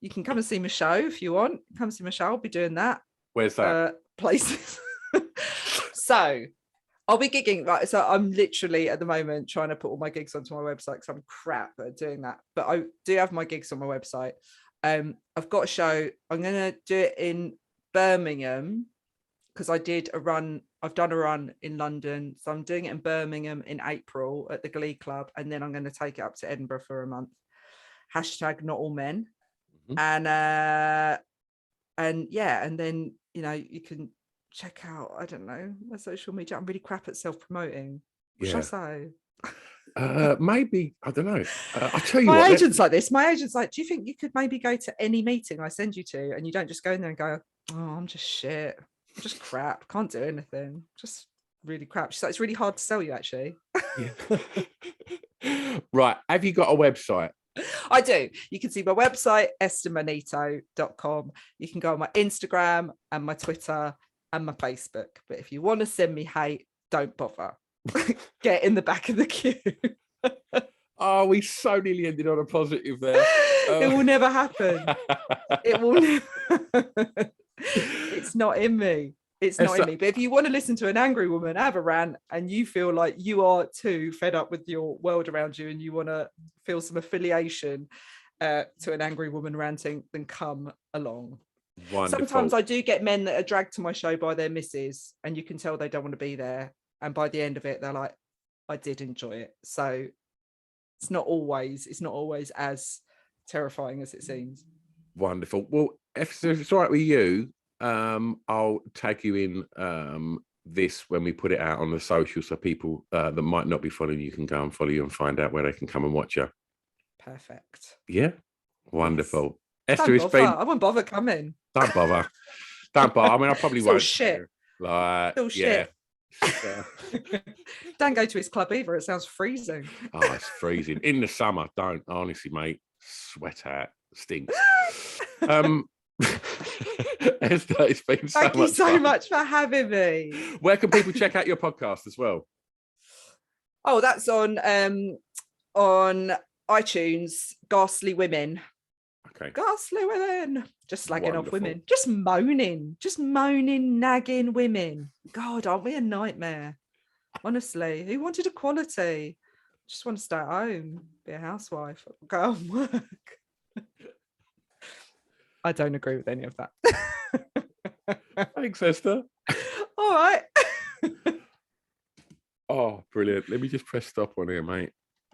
come and see my show if you want. Come see my show. I'll be doing that. Where's that? Places. So I'll be gigging, right? So I'm literally at the moment trying to put all my gigs onto my website because I'm crap at doing that. But I do have my gigs on my website. I've got a show. I'm going to do it in Birmingham because I've done a run in London. So I'm doing it in Birmingham in April at the Glee Club. And then I'm going to take it up to Edinburgh for a month. # not all men. And then, you can check out, I don't know, my social media. I'm really crap at self-promoting. What should I say? Maybe, I don't know. I'll tell you my agent's like this. My agent's like, do you think you could maybe go to any meeting I send you to, and you don't just go in there and go, oh, I'm just shit. I'm just crap. Can't do anything. Just really crap. She's like, it's really hard to sell you, actually. Right. Have you got a website? I do. You can see my website, esthermanito.com. You can go on my Instagram and my Twitter and my Facebook. But if you want to send me hate, don't bother. Get in the back of the queue. Oh, we so nearly ended on a positive there. It will never happen. It will never. It's not in me. It's not in me. But if you want to listen to an angry woman have a rant, and you feel like you are too fed up with your world around you, and you want to feel some affiliation to an angry woman ranting, then come along. Wonderful. Sometimes I do get men that are dragged to my show by their missus, and you can tell they don't want to be there. And by the end of it, they're like, I did enjoy it. So it's not always as terrifying as it seems. Wonderful. Well, if it's all right with you, I'll tag you in this when we put it out on the social, so people that might not be following you can go and follow you and find out where they can come and watch you. Perfect. Yeah. Wonderful. Yes. Esther, it's been... I won't bother coming. Don't bother. Don't bother. I mean, I probably won't. Shit. Like, Still yeah. Shit. Don't go to his club either. It sounds freezing. Oh, it's freezing. In the summer, don't. Honestly, mate. Sweat out. Stinks. Esther, it's been so much Thank you so fun. much for having me. Where can people check out your podcast as well? Oh, that's on iTunes. Ghastly Women. Okay. Ghastly women. Just slagging Wonderful. off women. Just moaning, nagging women. God, aren't we a nightmare? Honestly, who wanted equality? Just want to stay at home, be a housewife, go and work. I don't agree with any of that. Thanks, Esther. All right. Oh, brilliant. Let me just press stop on here, mate.